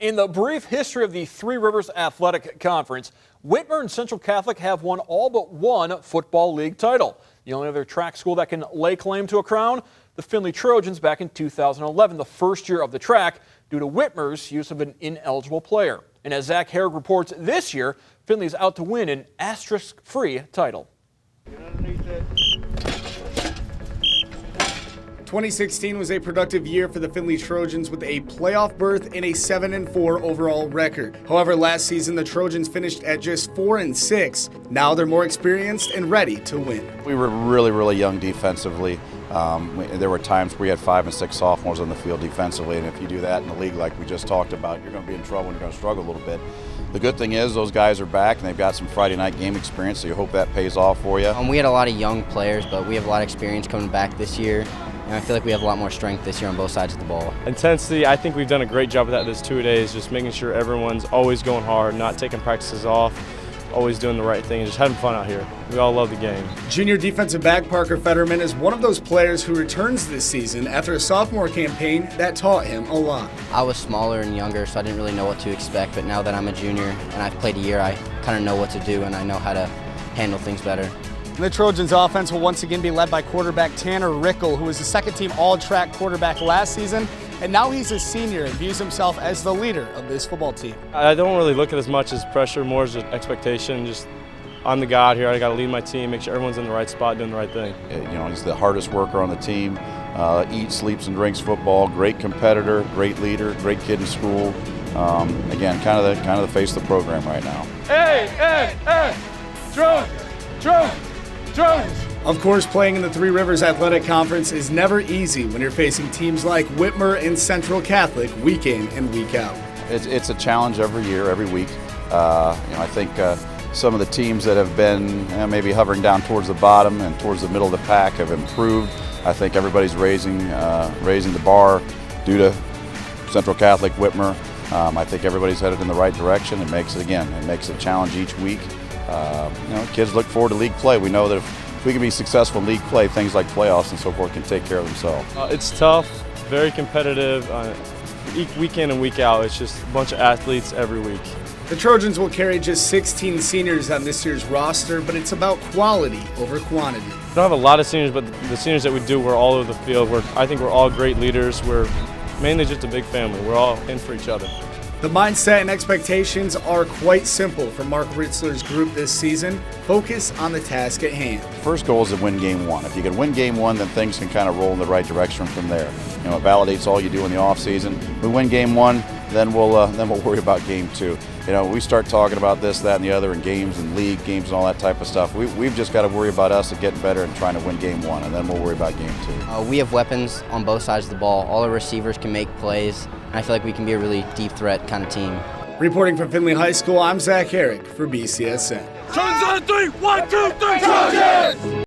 In the brief history of the Three Rivers Athletic Conference, Whitmer and Central Catholic have won all but one football league title. The only other track school that can lay claim to a crown, the Findlay Trojans back in 2011, the first year of the track, due to Whitmer's use of an ineligible player. And as Zach Herrick reports, this year, Findlay's out to win an asterisk-free title. 2016 was a productive year for the Findlay Trojans with a playoff berth and a 7-4 overall record. However, last season the Trojans finished at just 4-6. Now they're more experienced and ready to win. We were really young defensively. There were times where we had 5 and 6 sophomores on the field defensively, and if you do that in the league like we just talked about, you're going to be in trouble and you're going to struggle a little bit. The good thing is those guys are back and they've got some Friday night game experience, so you hope that pays off for you. We had a lot of young players, but we have a lot of experience coming back this year. And I feel like we have a lot more strength this year on both sides of the ball. Intensity, I think we've done a great job of that this 2 days, just making sure everyone's always going hard, not taking practices off, always doing the right thing, and just having fun out here. We all love the game. Junior defensive back Parker Fetterman is one of those players who returns this season after a sophomore campaign that taught him a lot. I was smaller and younger, so I didn't really know what to expect, but now that I'm a junior and I've played a year, I kind of know what to do and I know how to handle things better. The Trojans offense will once again be led by quarterback Tanner Rickel, who was the second-team all-track quarterback last season, and now he's a senior and views himself as the leader of this football team. I don't really look at it as much as pressure, more as just expectation. Just I'm the guy here. I got to lead my team, make sure everyone's in the right spot, doing the right thing. You know, he's the hardest worker on the team. Eats, sleeps, and drinks football. Great competitor, great leader, great kid in school. Again, kind of the face of the program right now. Hey! Trojans! Of course, playing in the Three Rivers Athletic Conference is never easy when you're facing teams like Whitmer and Central Catholic week in and week out. It's a challenge every year, every week. I think some of the teams that have been maybe hovering down towards the bottom and towards the middle of the pack have improved. I think everybody's raising the bar due to Central Catholic, Whitmer. I think everybody's headed in the right direction. It makes it a challenge each week. Kids look forward to league play. We know that if we can be successful in league play, things like playoffs and so forth can take care of themselves. It's tough, very competitive, week in and week out. It's just a bunch of athletes every week. The Trojans will carry just 16 seniors on this year's roster, but it's about quality over quantity. We don't have a lot of seniors, but the seniors that we do, we're all over the field. I think we're all great leaders. We're mainly just a big family. We're all in for each other. The mindset and expectations are quite simple for Mark Ritzler's group this season. Focus on the task at hand. First goal is to win game one. If you can win game one, then things can kind of roll in the right direction from there. It validates all you do in the off season. We win game one, then we'll worry about game two. We start talking about this, that, and the other in games and league games and all that type of stuff. We've just got to worry about us and getting better and trying to win game one, and then we'll worry about game two. We have weapons on both sides of the ball. All our receivers can make plays, and I feel like we can be a really deep threat kind of team. Reporting from Findlay High School, I'm Zach Herrick for BCSN. Trojans on 3! 1, 2, 3! Trojans!